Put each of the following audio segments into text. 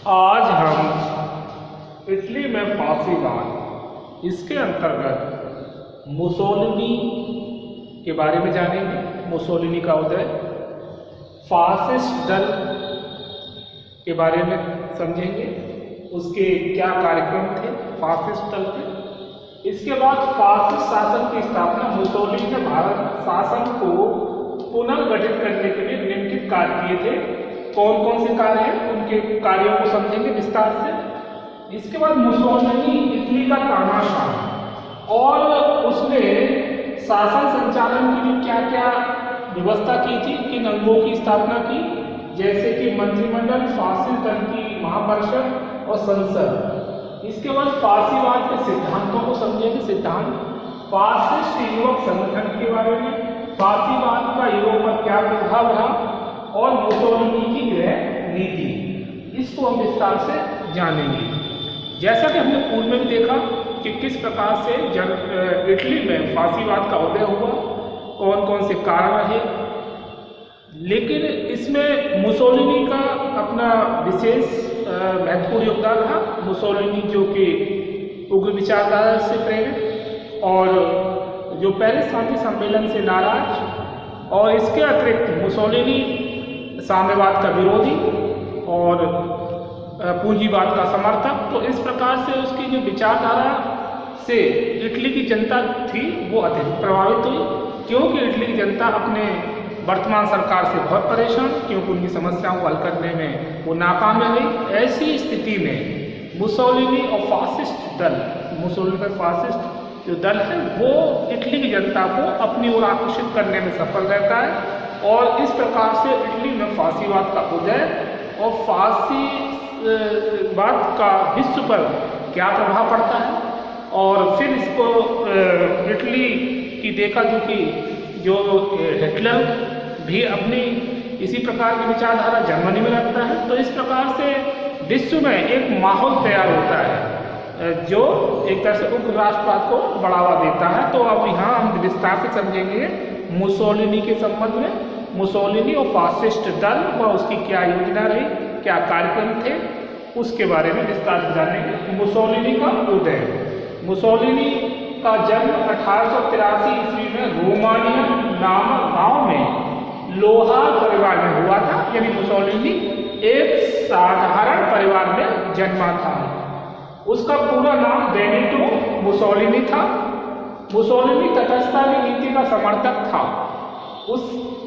आज हम इटली में फासीवाद इसके अंतर्गत मुसोलिनी के बारे में जानेंगे। मुसोलिनी का उदय, फासिस्ट दल के बारे में समझेंगे, उसके क्या कार्यक्रम थे फासिस्ट दल के। इसके बाद फासिस्ट शासन की स्थापना, मुसोलिनी ने भारत शासन को पुनर्गठित करने के लिए निम्नलिखित कार्य किए थे। कौन कौन से कार्य हैं, उनके कार्यों को समझेंगे विस्तार से। इसके बाद मुसोलिनी इटली का तानाशाह और उसने शासन संचालन के लिए क्या क्या व्यवस्था की थी, किन अंगों की स्थापना की, जैसे कि मंत्रिमंडल, फासिस्ट दल की महापरिषद और संसद। इसके बाद फासीवाद के सिद्धांतों को समझेंगे। सिद्धांत, फासिस्ट युवक संगठन के बारे में, फासीवाद का युवक पर क्या प्रभाव रहा और मुसोलिनी की गृह नीति, इसको हम विस्तार से जानेंगे। जैसा कि हमने पूर्व में भी देखा कि किस प्रकार से इटली में फासीवाद का उदय हुआ, कौन कौन से कारण रहे, लेकिन इसमें मुसोलिनी का अपना विशेष महत्वपूर्ण योगदान रहा। मुसोलिनी जो कि उग्र विचारधारा से प्रेरित और जो पेरिस शांति सम्मेलन से नाराज, और इसके अतिरिक्त मुसोलिनी साम्यवाद का विरोधी और पूंजीवाद का समर्थक। तो इस प्रकार से उसकी जो विचारधारा से इटली की जनता थी वो अधिक प्रभावित हुई, क्योंकि इटली की जनता अपने वर्तमान सरकार से बहुत परेशान, क्योंकि उनकी समस्याओं को हल करने में वो नाकाम रह गई। ऐसी स्थिति में मुसोलिनी और फासिस्ट दल, मुसोलिनी का फासिस्ट जो दल है वो इटली की जनता को अपनी ओर आकर्षित करने में सफल रहता है, और इस प्रकार से इटली में फासीवाद का उदय और फासीवाद का विश्व पर क्या प्रभाव पड़ता है, और फिर इसको इटली की देखा जो हिटलर भी अपनी इसी प्रकार की विचारधारा जर्मनी में रखता है। तो इस प्रकार से विश्व में एक माहौल तैयार होता है जो एक तरह से उग्र राष्ट्रवाद को बढ़ावा देता है। तो अब यहाँ हम विस्तार से समझेंगे मुसोलिनी के संबंध में, मुसोलिनी और फासिस्ट दल व उसकी क्या योजना रही, क्या कार्यक्रम थे, उसके बारे में विस्तार से जानेंगे। मुसोलिनी का उदय, मुसोलिनी का जन्म 1883 ईस्वी में रोमानिया नामक गांव में लोहार परिवार में हुआ था। यानी मुसोलिनी एक साधारण परिवार में जन्मा था। उसका पूरा नाम बेनिटो मुसोलिनी था। मुसोलिनी तटस्थता की नीति का समर्थक था।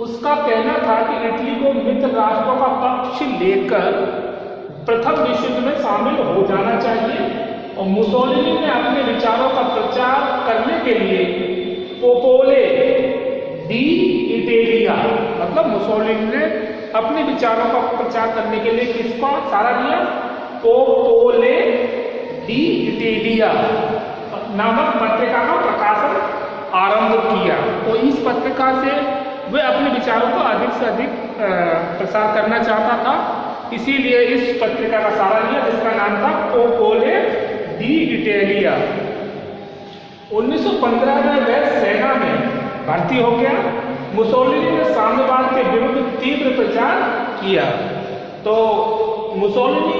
उसका कहना था कि इटली को मित्र राष्ट्रों का पक्ष लेकर प्रथम विश्व युद्ध में शामिल हो जाना चाहिए, और मुसोलिनी ने अपने विचारों का प्रचार करने के लिए पोपोले डी इटालिया, मतलब मुसोलिनी ने अपने विचारों का प्रचार करने के लिए किसका सहारा लिया, पोपोले डी इटालिया नामक पत्रिका का प्रकाशन आरंभ किया। तो इस पत्रिका से वे अपने विचारों को अधिक से अधिक प्रसार करना चाहता था, इसीलिए इस पत्रिका का सहारा लिया जिसका नाम था पोपोले डी इटालिया। 1915 में वह सेना में भर्ती हो गया। मुसोलिनी ने साम्यवाद के विरुद्ध तीव्र प्रचार किया। तो मुसोलिनी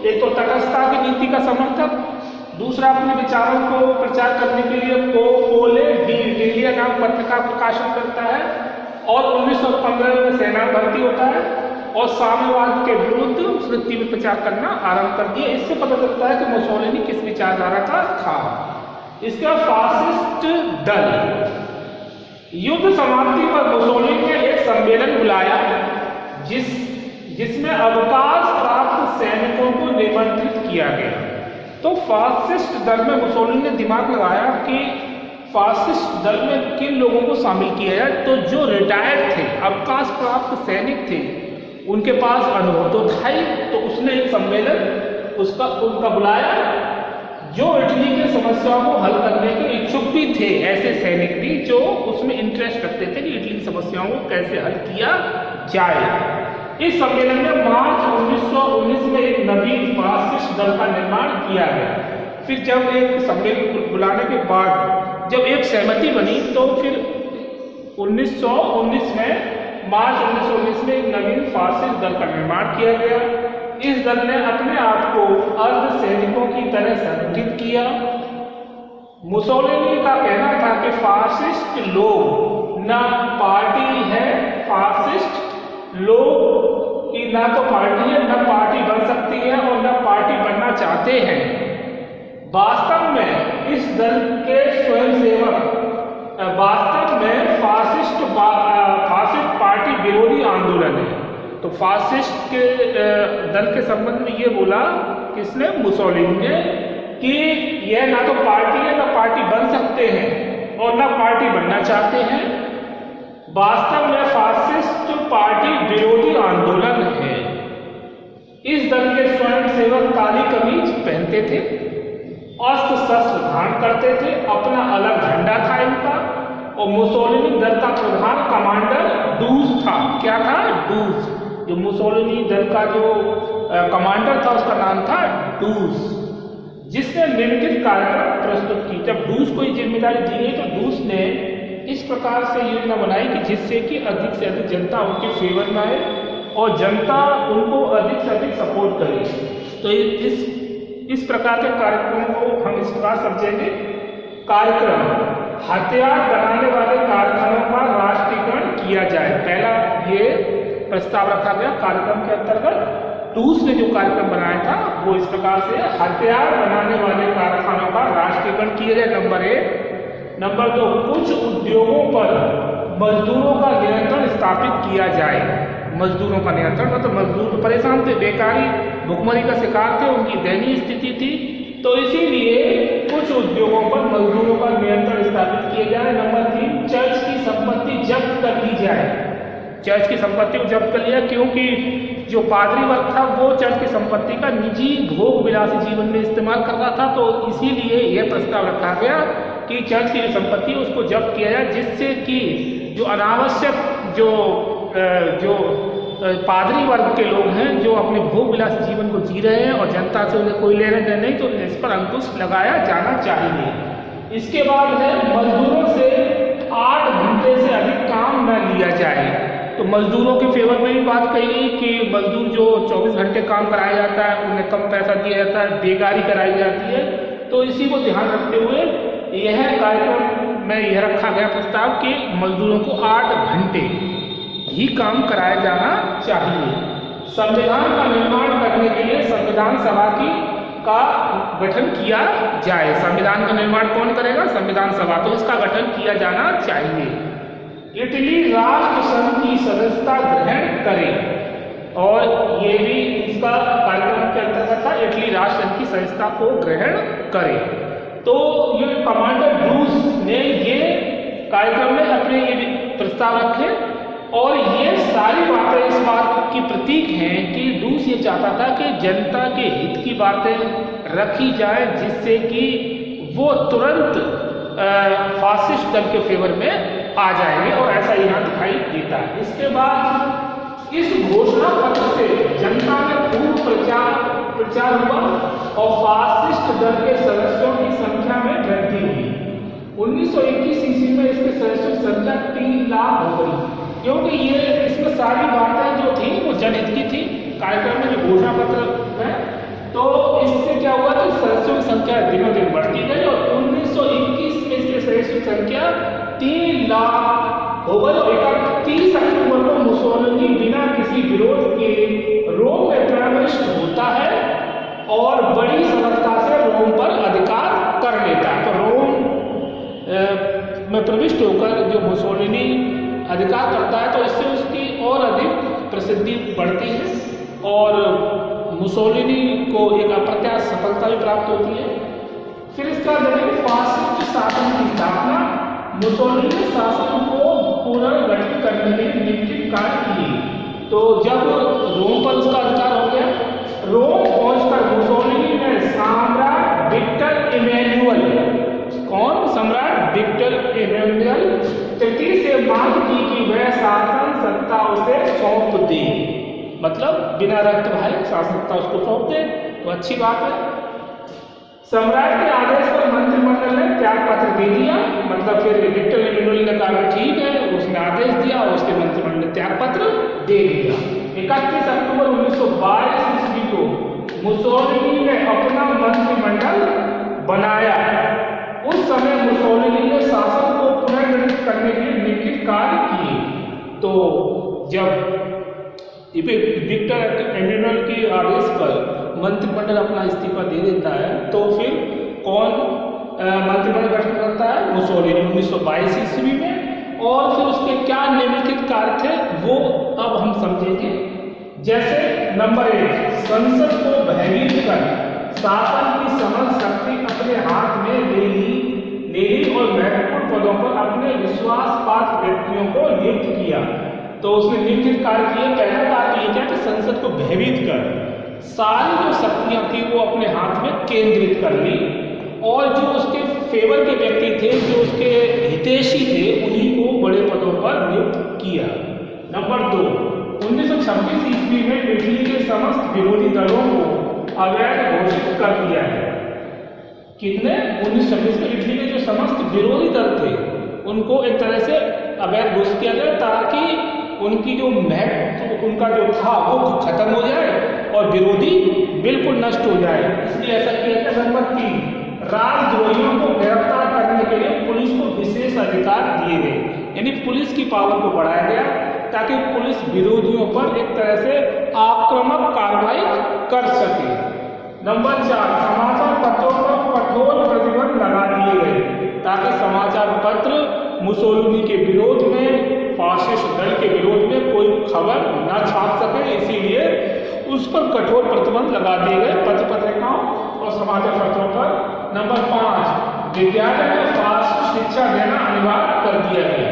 एक तो तटस्थता की नीति का समर्थक, दूसरा अपने विचारों को प्रचार करने के लिए पोपोले डी इटालिया नाम पत्रिका प्रकाशन करता है, और 1915 में सेना में भर्ती होता है और साम्यवाद के विरुद्ध उसने तीव्र प्रचार करना आरंभ कर दिया। इससे पता चलता है कि मुसोलिनी किस विचारधारा का था। इसके बाद फासिस्ट दल, युद्ध समाप्ति पर मुसोलिनी ने एक सम्मेलन बुलाया जिसमें अवकाश प्राप्त सैनिकों को निमंत्रित किया गया। तो फासिस्ट दल में मुसोलिनी ने दिमाग लगाया कि फासिस्ट दल में किन लोगों को शामिल किया जाए। तो जो रिटायर्ड थे, अवकाश प्राप्त सैनिक थे, उनके पास अनुभव तो था ही, तो उसने एक सम्मेलन उनका बुलाया। जो इटली की समस्याओं को हल करने के इच्छुक भी थे, ऐसे सैनिक भी जो उसमें इंटरेस्ट रखते थे कि इटली की समस्याओं को कैसे हल किया जाए। इस सम्मेलन में मार्च 1919 में एक नवीन फासिस्ट दल का निर्माण किया गया। फिर जब एक सम्मेलन बुलाने के बाद जब एक सहमति बनी, तो फिर 1919 में मार्च 1919 में एक नवीन फासिस्ट दल का निर्माण किया गया। इस दल ने अपने आप को अर्ध सैनिकों की तरह संगठित किया। मुसोलिनी का कहना था कि फासिस्ट लोग ना पार्टी है, फासिस्ट लोग की ना तो पार्टी है, ना पार्टी बन सकती है और ना पार्टी बनना चाहते हैं। वास्तव में इस दल के स्वयंसेवक वास्तव में फासिस्ट पार्टी विरोधी आंदोलन है। तो फासिस्ट के दल के संबंध में ये बोला किसने, मुसोलिनी ने, कि यह ना तो पार्टी है, ना पार्टी बन सकते हैं और ना पार्टी बनना चाहते हैं। वास्तव में फासिस्ट पार्टी विरोधी आंदोलन है। इस दल के स्वयंसेवक काली कमीज पहनते थे, अस्त्र शस्त्र धारण करते थे, अपना अलग झंडा था इनका। और मुसोलिनी दल का प्रधान कमांडर डूस था। क्या था? डूस। जो मुसोलिनी दल का जो कमांडर था उसका नाम था डूस, जिसने निम्नलिखित कार्यक्रम प्रस्तुत की। जब डूस को ये जिम्मेदारी दी गई तो डूस ने इस प्रकार से योजना बनाई कि जिससे कि अधिक से अधिक जनता उनके फेवर में आए और जनता उनको अधिक से अधिक सपोर्ट करे। तो इस प्रकार के कार्यक्रम को हम इस प्रकार समझेंगे। कार्यक्रम, हथियार बनाने वाले कारखानों का राष्ट्रीयकरण किया जाए। पहला ये प्रस्ताव रखा गया कार्यक्रम के अंतर्गत। डूस ने जो कार्यक्रम बनाया था वो इस प्रकार से, हथियार बनाने वाले कारखानों का राष्ट्रीयकरण किया जाए, नंबर 1। नंबर 2, कुछ उद्योगों पर मजदूरों का नियंत्रण स्थापित किया जाए। मजदूरों का नियंत्रण मतलब मजदूर तो परेशान थे, बेकारी, भुखमरी का शिकार थे, उनकी दयनीय स्थिति थी। तो इसीलिए कुछ उद्योगों पर मजदूरों का नियंत्रण स्थापित किया जाए। नंबर 3, चर्च की संपत्ति जब्त कर ली जाए। चर्च की संपत्ति को जब्त कर लिया क्योंकि जो पादरी वर्ग था वो चर्च की संपत्ति का निजी भोग विलासी जीवन में इस्तेमाल कर रहा था। तो इसीलिए यह प्रस्ताव रखा गया कि चर्च की जो संपत्ति है उसको जब्त किया जाए, जिससे कि जो अनावश्यक जो पादरी वर्ग के लोग हैं जो अपने भोग विलासी जीवन को जी रहे हैं और जनता से उन्हें कोई लेना देना नहीं, तो इस पर अंकुश लगाया जाना चाहिए। इसके बाद है मजदूरों से 8 घंटे से अधिक काम न लिया जाए। तो मजदूरों के फेवर में भी बात कही गई कि मजदूर जो 24 घंटे काम कराया जाता है उन्हें कम पैसा दिया जाता है, बेगारी कराई जाती है। तो इसी को ध्यान रखते हुए यह कार्यक्रम में यह रखा गया प्रस्ताव कि मजदूरों को 8 घंटे ही काम कराया जाना चाहिए। संविधान का निर्माण करने के लिए संविधान सभा का गठन किया जाए। संविधान का निर्माण कौन करेगा? संविधान सभा। तो इसका गठन किया जाना चाहिए। इटली राष्ट्र संघ की सदस्यता ग्रहण करे, और ये भी इसका कार्यक्रम के अंतर्गत था, इटली राष्ट्र संघ की सदस्यता को ग्रहण करे। तो ये कमांडर डूस ने ये कार्यक्रम में अपने ये प्रस्ताव रखे और ये सारी बातें इस बात की प्रतीक हैं कि डूस ये चाहता था कि जनता के हित की बातें रखी जाए, जिससे कि वो तुरंत फासिस्ट दल के फेवर में आ जाएंगे, और ऐसा यहाँ दिखाई देता है। इसके बाद इस घोषणा पत्र से जनता में खूब प्रचार हुआ और फासिस्ट दल के सदस्यों की संख्या में वृद्धि हुई। 1921 ईस्वी में इसके सदस्यों की संख्या 3 लाख हो गई, क्योंकि ये इसमें सारी बातें जो थी वो जनहित की थी कार्यक्रम में, जो घोषणा पत्र है। तो इससे क्या हुआ कि सदस्यों की संख्या दिनों दिन बढ़ती गई और 1921 में इसके सदस्यों की संख्या 3 लाख हो गई। और 31 अक्टूबर को मुसोलिनी बिना किसी विरोध के रोम में प्रविष्ट होता है और बड़ी समर्थता से रोम पर अधिकार कर लेता है। तो रोम में प्रविष्ट होकर जो मुसोलिनी अधिकार करता है तो इससे उसकी और अधिक प्रसिद्धि बढ़ती है और मुसोलिनी को एक अप्रत्याशित सफलता भी प्राप्त होती है। फिर इसका देखें फासिस्ट शासन की स्थापना। मुसोलिनी शासन को पुनर्गठित करने में निश्चित कार्य किए। तो जब रोम पर उसका अधिकार हो गया, रोम पहुंचकर मुसोलिनी ने सम्राट विक्टर इमैनुअल, कौन? सम्राट विक्टर इमैनुअल तृतीय से मांग की कि वह शासन सत्ता उसे सौंप दे, मतलब बिना रक्त भाई शासन सत्ता उसको सौंप दे, तो अच्छी बात है। सम्राट के आदेश पर मंत्रिमंडल ने त्याग पत्र दे दिया, मतलब फिर विक्टर इमैनुअल ने कहा ठीक है, उसने आदेश दिया और उसके मंत्रिमंडल ने त्याग पत्र दे दिया। 31 अक्टूबर 1922 ईस्वी को मुसोलिनी ने अपना मंत्रिमंडल बनाया। उस समय मुसोलिनी ने शासन को पुनर्गठित करने के लिए निम्नलिखित कार्य किए। तो जब विक्टर एमेनुएल के आदेश पर मंत्रिमंडल अपना इस्तीफा दे देता है तो फिर कौन मंत्रिमंडल गठन करता है? मुसोलिनी 1922 ईस्वी में। और फिर उसके क्या निम्नलिखित कार्य थे वो अब हम समझेंगे। जैसे नंबर 1, संसद को भयभीत कर शासन की समझ शक्ति अपने हाथ में ले ली और महत्वपूर्ण पदों पर अपने विश्वास पात्र व्यक्तियों को नियुक्त किया। तो उसने निम्नलिखित कार्य किए। पहला कार्य ये क्या कि संसद को भयभीत कर सारी जो शक्तियां थी वो अपने हाथ में केंद्रित कर ली और जो उसके फेवर के व्यक्ति थे, जो उसके हितैषी थे, उन्हीं को बड़े पदों पर नियुक्त किया। नंबर 2, 1926 ईस्वी में इटली के समस्त विरोधी दलों को अवैध घोषित कर दिया है। कितने? 1926 में इटली के जो समस्त विरोधी दल थे उनको एक तरह से अवैध घोषित किया गया ताकि उनकी जो महत्व उनका जो था वो खत्म हो जाए और विरोधी बिल्कुल नष्ट हो जाए, इसलिए ऐसा किया गया। नंबर 3, राजद्रोहियों को गिरफ्तार करने के लिए पुलिस को विशेष अधिकार दिए गए, यानी पुलिस की पावर को बढ़ाया गया ताकि पुलिस विरोधियों पर एक तरह से आक्रामक कार्रवाई कर सके। नंबर 4, समाचार पत्रों पर कठोर प्रतिबंध लगा दिए गए ताकि समाचार पत्र मुसोलिनी के विरोध में, फासिस्ट दल के विरोध में कोई खबर न छाप सके, इसीलिए उस पर कठोर प्रतिबंध लगा दिए गए पत्र पत्रिकाओं और समाचार पत्रों पर। नंबर 5, विद्यालय में फासिस्ट शिक्षा देना अनिवार्य कर दिया गया।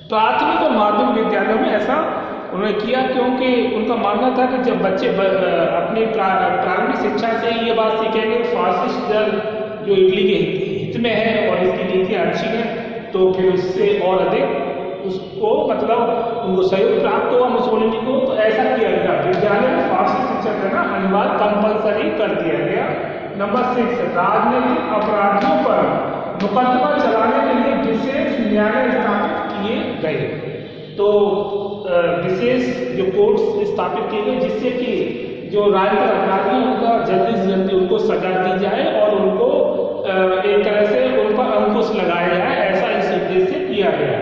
प्राथमिक और माध्यमिक विद्यालयों में ऐसा उन्होंने किया क्योंकि उनका मानना था कि जब बच्चे अपनी प्रारंभिक शिक्षा से ही ये बात सीखेंगे फासिस्ट दल जो इटली के हित में है और इसकी नीतियाँ अच्छी हैं, तो फिर उससे और अधिक उसको मतलब उनको सहयोग प्राप्त हुआ मुसोलिनी को। तो ऐसा किया गया, विद्यालय में फासिस्ट शिक्षा देना अनिवार्य कंपलसरी कर दिया गया। नंबर 6, राजनीतिक अपराधियों पर मुकदमा चलाने के लिए विशेष न्यायालय स्थापित किए गए। तो विशेष जो कोर्ट्स स्थापित किए गए जिससे कि जो राजनीतिक अपराधी उनका जल्दी से जल्दी उनको सजा दी जाए और उनको एक तरह से उन पर अंकुश लगाया जाए, ऐसा इस उद्देश्य से किया गया।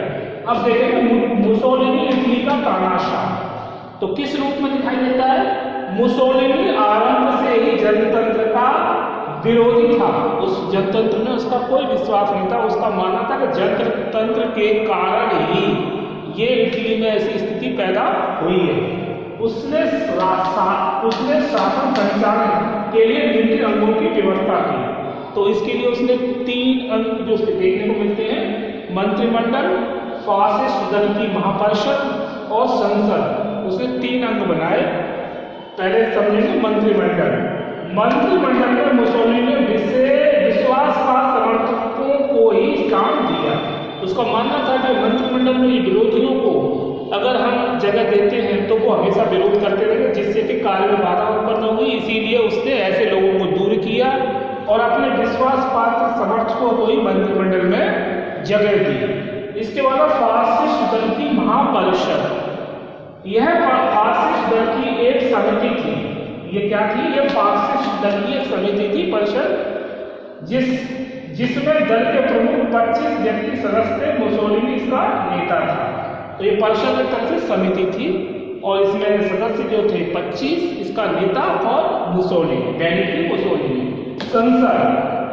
अब देखेंगे मुसोलिनी इटली का तानाशाह तो किस रूप में दिखाई देता है? मुसोलिनी आरंभ से ही जनतंत्र का विरोधी था। उस जनतंत्र में उसका कोई विश्वास नहीं था। उसका मानना था कि जनतंत्र के कारण ही ये इटली में ऐसी स्थिति पैदा हुई है। उसने शासन संचालन के लिए निम्नलिखित अंगों की व्यवस्था की। तो इसके लिए उसने 3 अंग जो उसके देखने को मिलते हैं, मंत्रिमंडल, फासिस्ट दल की महापरिषद और संसद। उसने 3 अंग बनाए। पहले समझेंगे मंत्रिमंडल में मुसोलिनी ने विश्वासपात समर्थकों को ही काम दिया। उसका मानना था कि मंत्रिमंडल में विरोधियों को अगर हम जगह देते हैं तो वो हमेशा विरोध करते रहे, जिससे कि कार्य में बाधा उत्पन्न हुई। इसीलिए उसने ऐसे लोगों को दूर किया और अपने विश्वास पात्र समर्थकों को ही मंत्रिमंडल में जगह दी। इसके बाद फासिस्ट दल की महापरिषद, यह फासिस्ट दल की एक समिति थी। ये क्या थी? ये फासिस्ट दल की एक समिति थी, परिषद, जिसमें दल के प्रमुख 25 व्यक्ति सदस्य थे। मुसोलिनी इसका नेता था। तो ये परिषद एक तरह से समिति थी और इसमें सदस्य जो थे 25, इसका नेता और मुसोलिनी, बेनिटो मुसोलिनी।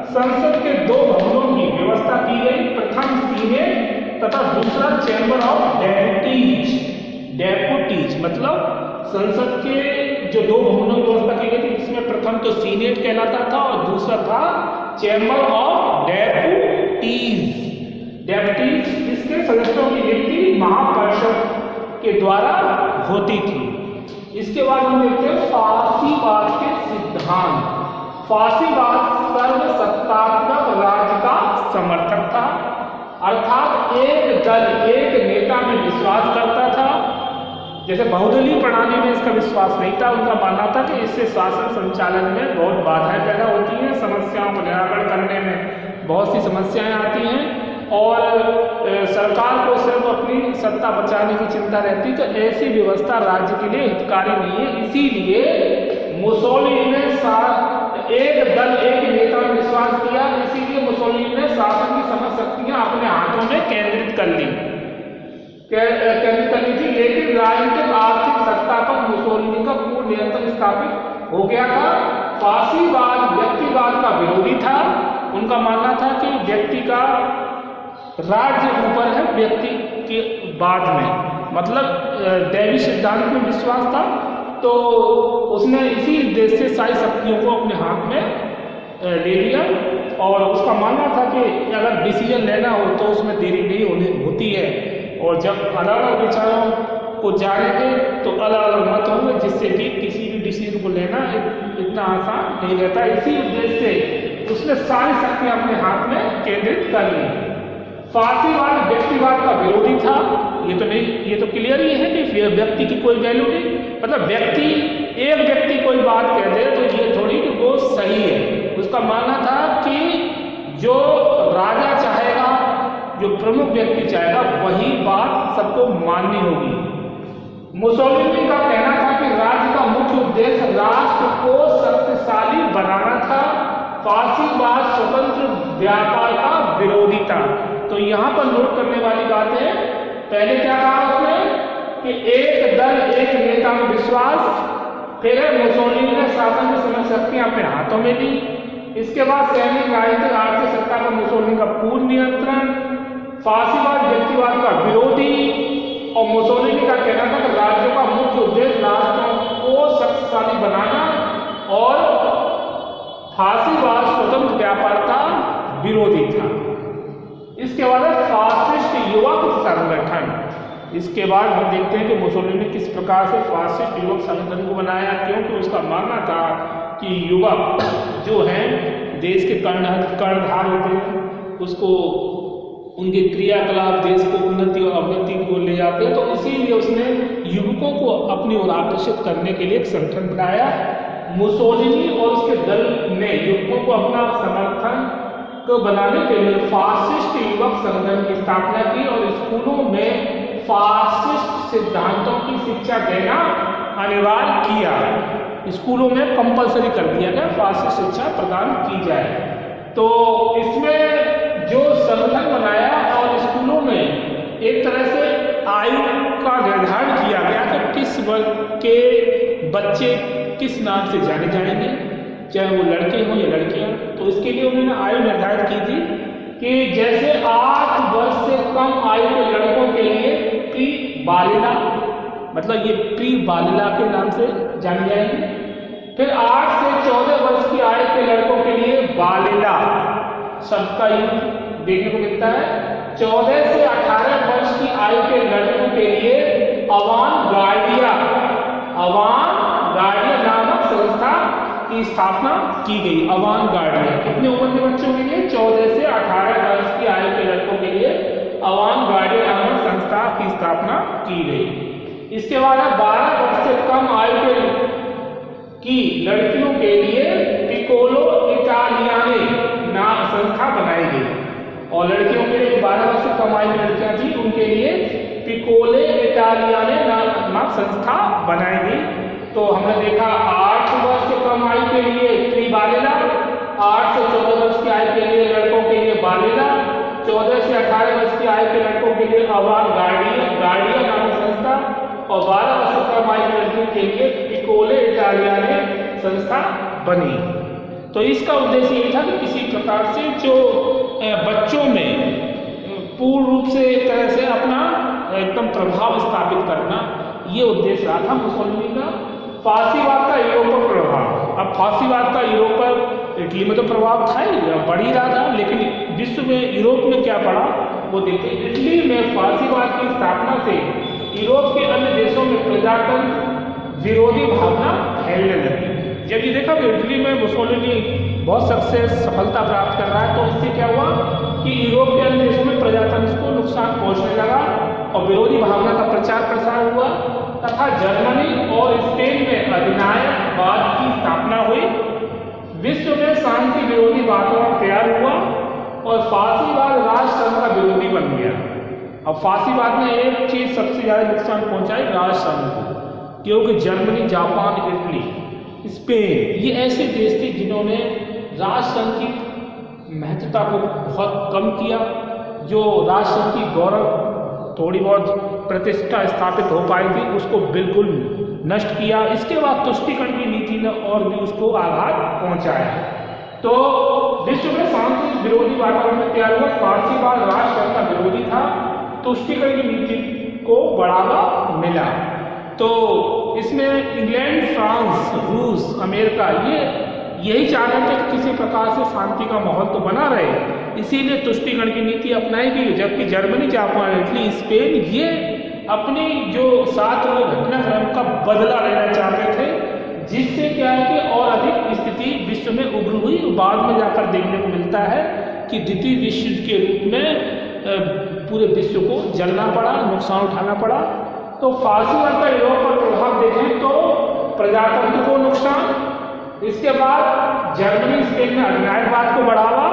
संसद के 2 भवनों की व्यवस्था की गई, प्रथम सीनेट तथा दूसरा चैम्बर ऑफ डेपुटीज। मतलब संसद के जो 2 भवनों की व्यवस्था की गई थी, इसमें प्रथम तो सीनेट कहलाता था और दूसरा था चैम्बर ऑफ डेपुटीज। इसके सदस्यों की नियुक्ति महापरिषद के द्वारा होती थी। इसके बाद हम देखते हैं फासीवाद के सिद्धांत। फासीवाद सर्वसत्तात्मक राज्य का समर्थक था, अर्थात एक दल एक नेता में विश्वास करता था। जैसे बहुदलीय प्रणाली में इसका विश्वास नहीं था। उनका मानना था कि इससे शासन संचालन में बहुत बाधाएं पैदा होती हैं, समस्याओं को निराकरण करने में बहुत सी समस्याएं आती हैं। और सरकार को सिर्फ अपनी सत्ता बचाने की चिंता रहती, तो ऐसी व्यवस्था राज्य के लिए हितकारी नहीं है। इसीलिए मुसोलिनी ने एक दल एक नेता में विश्वास किया, इसीलिए मुसोलिनी ने शासन की समस्त शक्तियां अपने हाथों में केंद्रित कर ली थी। लेकिन राजनीतिक आर्थिक सत्ता पर मुसोलिनी का पूर्ण नियंत्रण स्थापित हो गया था। फासीवाद व्यक्तिवाद का विरोधी था। उनका मानना था कि व्यक्ति का राज्य ऊपर है व्यक्ति के बाद में, मतलब दैवी सिद्धांत में विश्वास था। तो उसने इसी उद्देश्य से सारी शक्तियों को अपने हाथ में ले लिया और उसका मानना था कि अगर डिसीजन लेना हो तो उसमें देरी नहीं होती है, और जब अलग अलग विचारों को जानेंगे तो अलग अलग मत होंगे, जिससे कि किसी भी डिसीजन को लेना इतना आसान नहीं रहता। इसी उद्देश्य से उसने सारी शक्तियां अपने हाथ में केंद्रित कर ली। फासीवाद व्यक्तिवाद का विरोधी था। ये तो क्लियर ही है कि व्यक्ति की कोई वैल्यू नहीं, मतलब एक व्यक्ति कोई बात कह दे तो ये थोड़ी कि वो सही है। उसका मानना था कि जो राजा चाहेगा, जो प्रमुख व्यक्ति चाहेगा, वही बात सबको माननी होगी। मुसोलिनी का कहना था कि राज्य का मुख्य उद्देश्य राष्ट्र को शक्तिशाली बनाना था। फासीवाद स्वतंत्र व्यापार का विरोधी था। तो यहाँ पर नोट करने वाली बात है, पहले क्या कहा उसने कि एक दल एक नेता में विश्वास, फिर मुसोलिनी ने शासन की समस्त शक्तियां अपने हाथों में ली। इसके बाद सैनिक राजनीतिक आर्थिक सत्ता पर मुसोलिनी का पूर्ण नियंत्रण, फासीवाद व्यक्तिवाद का विरोधी, और मुसोलिनी का कहना था कि राज्यों का मुख्य उद्देश्य राष्ट्रों को शक्तिशाली बनाना, और फासीवाद स्वतंत्र व्यापार का विरोधी था। इसके बाद फासिस्ट युवक संगठन। इसके बाद हम देखते हैं कि मुसोलिनी ने किस प्रकार से फासिस्ट युवक संगठन को बनाया, क्योंकि उसका मानना था कि युवक जो हैं देश के कर्णधार होते हैं, उसको उनके क्रियाकलाप देश को उन्नति और अवनति को ले जाते हैं। तो इसीलिए उसने युवकों को अपनी ओर आकर्षित करने के लिए एक संगठन बनाया। मुसोलिनी और उसके दल ने युवकों को अपना समर्थन को बनाने के लिए फासिस्ट युवक संगठन की स्थापना की और स्कूलों में फासिस्ट सिद्धांतों की शिक्षा देना अनिवार्य किया। स्कूलों में कंपलसरी कर दिया गया, फासिस्ट शिक्षा प्रदान की जाए। तो इसमें जो संगठन बनाया और स्कूलों में एक तरह से आयु का निर्धारण किया गया कि किस वर्ग के बच्चे किस नाम से जाने जाएंगे, चाहे वो लड़के हों या लड़कियां। तो इसके लिए उन्होंने आयु निर्धारित की थी कि जैसे 8 वर्ष से कम आयु के लड़कों के लिए प्री बालिका, मतलब ये प्री बालिका के नाम से जानी जाएंगे। फिर 8 से 14 वर्ष की आयु के लड़कों के लिए बालिका शब्द का यूज देखने को मिलता है। 14 से 18 वर्ष की आयु के लड़कों के लिए अवान-गार्डिया नामक संस्था की स्थापना की गई। अवान-गार्डिया कितने उम्र के बच्चों के लिए? 14 से 18 वर्ष की आयु के लड़कों के लिए अवान-गार्डिया नामक संस्था की स्थापना की गई। इसके बाद 12 वर्ष से कम आयु की लड़कियों के लिए पिकोलो इटालियाने नाम संस्था बनाई गई। और लड़कियों के लिए 12 वर्ष से कम आयु की लड़कियां थी, उनके लिए पिकोले इटालियाने नामक संस्था बनाई गई। तो हमने देखा 8 वर्ष से कम आयु के लिए प्री बालिका, 8 से 14 वर्ष की आयु के लिए लड़कों के लिए बालिका, 14 से 18 वर्ष की आयु के लड़कों के लिए अवान-गार्डिया नामक संस्था, और 12 वर्ष से कम आयु की लड़कियों के लिए पिकोले इटालियाने संस्था बनी। तो इसका उद्देश्य ये था कि किसी प्रकार से जो बच्चों में पूर्ण रूप से एक तरह से अपना एकदम प्रभाव स्थापित करना, ये उद्देश्य रहा था मुसोलिनी का। फासीवाद का यूरोप पर प्रभाव। अब फासीवाद का यूरोप पर, इटली में तो प्रभाव था ही, बढ़ ही रहा था, लेकिन विश्व में यूरोप में क्या पड़ा वो देखते। इटली में फासीवाद की स्थापना से यूरोप के अन्य देशों में प्रजातंत्र विरोधी भावना फैलने लगी। जब ये देखा कि इटली में मुसोलिनी बहुत सफलता प्राप्त कर रहा है, तो इससे क्या हुआ कि यूरोप के अन्य देशों में प्रजातंत्र को नुकसान पहुंचने लगा और विरोधी भावना का प्रचार प्रसार हुआ, तथा जर्मनी और स्पेन में अधिनायकवाद की स्थापना हुई। विश्व में शांति विरोधी वातावरण तैयार हुआ और फासीवाद राष्ट्रसंघ का विरोधी बन गया। अब फासीवाद ने एक चीज सबसे ज्यादा नुकसान पहुंचाई राष्ट्रसंघ को, क्योंकि जर्मनी, जापान, इटली, स्पेन ये ऐसे देश थे जिन्होंने राष्ट्रसंघ की महत्वता को बहुत कम किया। जो राष्ट्रसंघ की गौरव थोड़ी बहुत प्रतिष्ठा स्थापित हो पाई थी उसको बिल्कुल नष्ट किया। इसके बाद तुष्टीकरण की नीति ने और भी उसको आघात पहुंचाया। तो विश्व में शांति विरोधी वातावरण तैयार हुआ। फासीवाद राष्ट्रसंघ का विरोधी था, तुष्टीकरण की नीति को बढ़ावा मिला। तो इसमें इंग्लैंड, फ्रांस, रूस, अमेरिका यही चाह रहे थे कि किसी प्रकार से शांति का माहौल तो बना रहे, इसीलिए तुष्टीकरण की नीति अपनाई गई। जबकि जर्मनी, जापान, इटली, स्पेन ये अपनी जो साथ हुए घटनाक्रम का बदला लेना चाहते थे, जिससे क्या है कि और अधिक स्थिति विश्व में उग्र हुई। बाद में जाकर देखने को मिलता है कि द्वितीय विश्व युद्ध के रूप में पूरे विश्व को जलना पड़ा, नुकसान उठाना पड़ा। तो फासीवाद का यूरोप पर प्रभाव देखें तो प्रजातंत्र को नुकसान, इसके बाद जर्मनी, स्पेन में अधिनायकवाद को बढ़ावा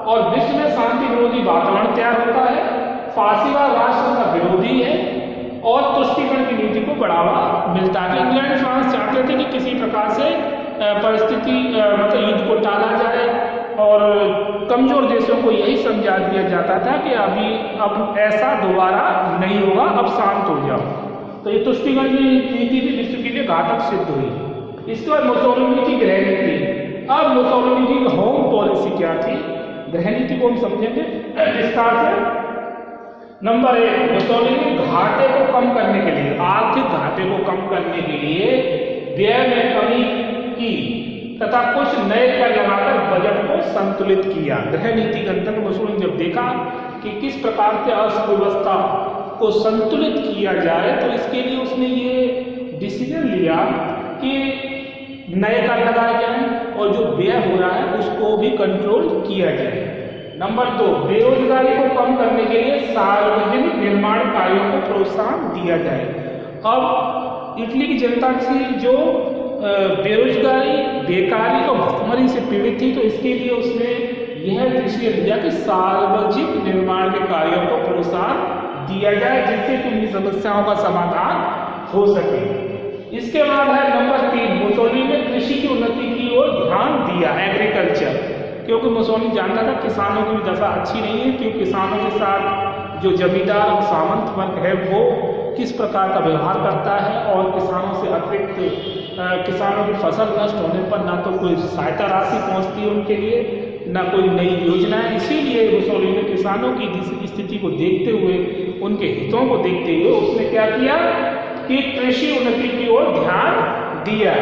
और विश्व में शांति विरोधी वातावरण तैयार होता है। फासीवाद राष्ट्रसंघ का विरोधी है और तुष्टीकरण की नीति को बढ़ावा मिलता है। इंग्लैंड, फ्रांस चाहते थे कि किसी प्रकार से परिस्थिति मतलब युद्ध को टाला जाए और कमजोर देशों को यही समझा दिया जाता था कि अब ऐसा दोबारा नहीं होगा, अब शांत हो जाओ। तो ये तुष्टीकरण की नीति भी विश्व के लिए घातक सिद्ध हुई। इसके बाद मुसोलिनी की गृह नीति। अब मुसोलिनी की होम पॉलिसी क्या थी, गृह नीति को हम समझेंगे विस्तार से। नंबर 1, मुसोलिनी घाटे को कम करने के लिए, आर्थिक घाटे को कम करने के लिए व्यय में कमी की तथा कुछ नए कर लगाकर बजट को संतुलित किया। गृह नीति के अंतर्गत मुसोलिनी जब देखा कि किस प्रकार से अर्थव्यवस्था को संतुलित किया जाए, तो इसके लिए उसने ये डिसीजन लिया कि नए कर लगाए जाएं और जो व्यय हो रहा है उसको भी कंट्रोल किया जाए। नंबर 2, बेरोजगारी को कम करने के लिए सार्वजनिक निर्माण कार्यों को प्रोत्साहन दिया जाए। अब इटली की जनता थी जो बेरोजगारी, बेकारी और भुखमरी से पीड़ित थी, तो इसके लिए उसने यह डिसीजन लिया कि सार्वजनिक निर्माण के कार्यों को प्रोत्साहन दिया जाए, जिससे कि उनकी समस्याओं का समाधान हो सके। इसके बाद है नंबर 3, मुसोलिनी ने कृषि की उन्नति की ओर ध्यान दिया, एग्रीकल्चर, क्योंकि मुसोलिनी जानता था किसानों की भी दशा अच्छी नहीं है, क्योंकि किसानों के साथ जो जमींदार और सामंत वर्ग है वो किस प्रकार का व्यवहार करता है और किसानों से अतिरिक्त किसानों की फसल नष्ट होने पर ना तो कोई सहायता राशि पहुंचती है उनके लिए, ना कोई नई योजना है। इसीलिए मुसोलिनी ने किसानों की स्थिति को देखते हुए, उनके हितों को देखते हुए उसने क्या किया कि कृषि उन्नति की ओर ध्यान दिया।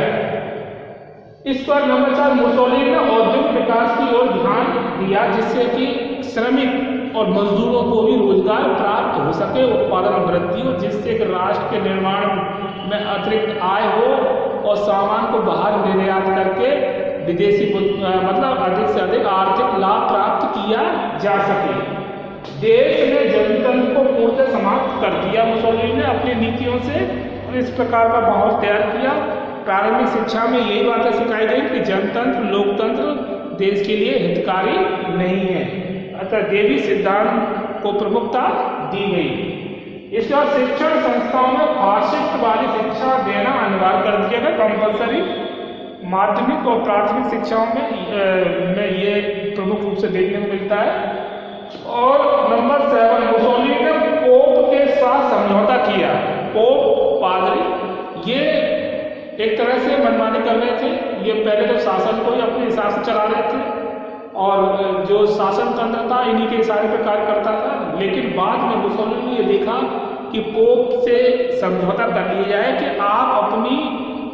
इस पर नंबर 4, मुसोलिनी ने औद्योगिक विकास की ओर ध्यान दिया, जिससे कि श्रमिक और मजदूरों को भी रोजगार प्राप्त हो सके, उत्पादन में वृद्धि हो, जिससे कि राष्ट्र के निर्माण में अतिरिक्त आय हो और सामान को बाहर निर्यात करके विदेशी मतलब अधिक से अधिक आर्थिक लाभ प्राप्त किया जा सके। देश ने जनतंत्र को पूर्णतः समाप्त कर दिया मुसोलिनी ने अपनी नीतियों से, और इस प्रकार का माहौल तैयार किया। प्रारंभिक शिक्षा में यही बातें सिखाई गई कि जनतंत्र, लोकतंत्र देश के लिए हितकारी नहीं है, अतः देवी सिद्धांत को प्रमुखता दी गई। इसके बाद शिक्षण संस्थाओं में फासिस्ट वाली शिक्षा देना अनिवार्य कर दिया गया, कंपल्सरी। माध्यमिक और प्राथमिक शिक्षाओं में ये प्रमुख रूप से देखने को मिलता है। और नंबर 7, मुसोलिनी ने पोप के साथ समझौता किया। पोप, पादरी ये एक तरह से मनमानी कर रहे थे। ये पहले तो शासन को ही अपने हिसाब से चला रहे थे और जो शासन तंत्र था इन्हीं के इशारे पर कार्य करता था। लेकिन बाद में मुसोलिनी ने ये देखा कि पोप से समझौता कर लिया जाए कि आप अपनी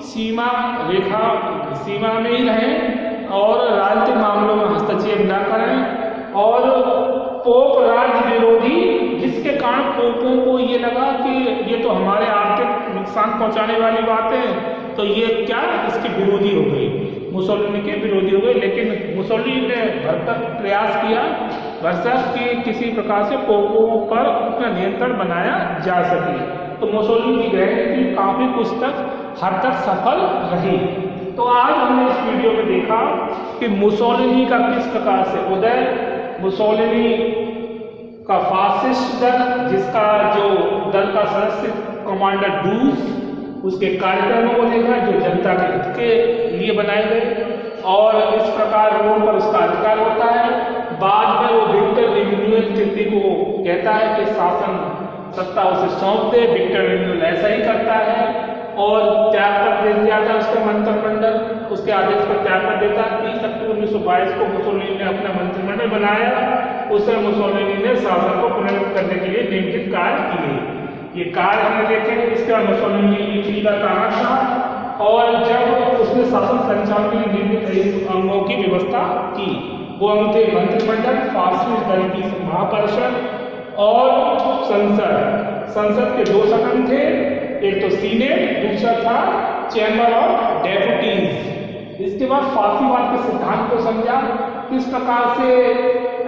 सीमा में ही रहें और राजनीतिक मामलों में हस्तक्षेप न करें। और पोप राज्य विरोधी, जिसके कारण पोपों को ये लगा कि ये तो हमारे आर्थिक नुकसान पहुंचाने वाली बातें हैं, तो ये क्या इसके विरोधी हो गई, मुसोलिनी के विरोधी हो गए। लेकिन मुसोलिनी ने भरसक प्रयास किया कि किसी प्रकार से पोपों पर अपना नियंत्रण बनाया जा सके। तो मुसोलिनी की गृह नीति काफी कुछ हद तक सफल रही। तो आज हमने इस वीडियो में देखा कि मुसोलिनी का किस प्रकार से उदय मुसोलिनी का फासिस्ट दल, जिसका जो दल का सदस्य कमांडर डूस, उसके कार्यक्रमों को देखा जो जनता के हित के लिए बनाए गए, और इस प्रकार रोम पर उसका अधिकार होता है। बाद में वो विक्टर इमैनुअल तृतीय को कहता है कि शासन सत्ता उसे सौंप दे। विक्टर इमैनुअल ऐसा ही करता है और त्याग कर दे जाता है उसका मंत्रिमंडल, उसके आदेश पर त्याग कर देता है। 30 अक्टूबर 1922 को मुसोलिनी ने अपना मंत्रिमंडल बनाया। उसमें मुसोलिनी ने शासन को पुनर्गठित करने के लिए निम्नलिखित कार्य किए। ये कार्य हमने देखे। इसके बाद मुसोलिनी इटली का तानाशाह, और जब उसने शासन संचालन के लिए निम्नलिखित अंगों की व्यवस्था की, वो अंग थे मंत्रिमंडल, फासिस्ट दल की महापरिषद और संसद। संसद के 2 सदन थे, एक तो सीनेट, दूसरा था चैम्बर ऑफ डेप्यूटीज। इसके बाद फासीवाद के सिद्धांत को समझा, किस प्रकार से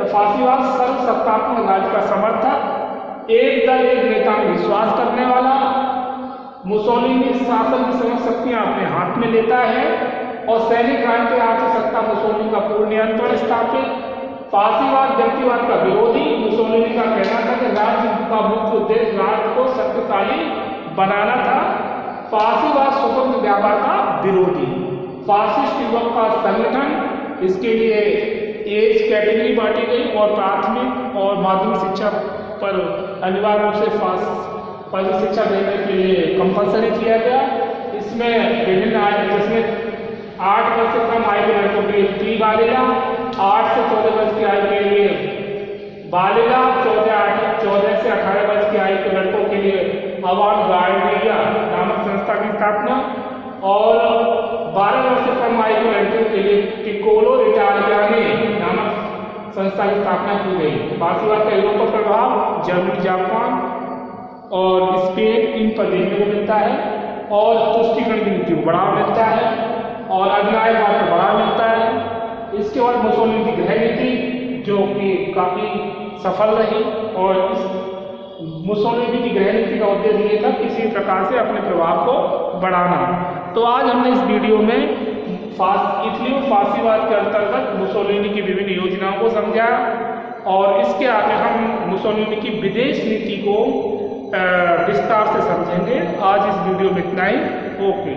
फासीवाद सर्वसत्तात्मक राज्य का समर्थक, एक दल एक नेता में विश्वास करने वाला। मुसोलिनी शासन की समस्त शक्तियां अपने हाथ में लेता है और सैनिक क्रांति आर्थिक सत्ता मुसोलिनी का पूर्ण नियंत्रण स्थापित। फासीवाद व्यक्तिवाद का विरोधी। मुसोलिनी का कहना था कि राज्य का मुख्य उद्देश्य राज्य को शक्तिशाली बनाना था। फासीवाद स्वतंत्र व्यापार का विरोधी। फासिस्ट युवक का संगठन, इसके लिए एज कैटेगरी बांटी गई और प्राथमिक और माध्यमिक शिक्षा पर अनिवार्य रूप से फर्जी शिक्षा देने के लिए कंपलसरी किया गया। इसमें विभिन्न आयु, जिसमें 8 वर्ष से कम आयु के लड़कों के लिए प्री बालिका, 8 से 14 वर्ष की आयु के लिए बालिका, 14 से 18 वर्ष की आयु के लड़कों के लिए अवांगार्डिया नामक संस्था की स्थापना, और 12 वर्ष से कम आयु के लड़कियों के लिए पिकोलो इटालियाने नामक संस्था की स्थापना की गई। फासीवाद का यूरोप पर प्रभाव जर्मनी, जापान और स्पेन, इन पर देखने को मिलता है, और तुष्टिकरण की नीति को बढ़ावा मिलता है और अधिनायकवाद को बढ़ावा मिलता है। इसके बाद मुसोलिनी की गृह नीति, जो कि काफ़ी सफल रही, और इस मुसोलिनी की गृह नीति का उद्देश्य ये था किसी प्रकार से अपने प्रभाव को बढ़ाना। तो आज हमने इस वीडियो में इटली और फासीवाद के अंतर्गत मुसोलिनी की विभिन्न योजनाओं को समझा, और इसके आगे हम मुसोलिनी की विदेश नीति को विस्तार से समझेंगे। आज इस वीडियो में इतना ही। ओके।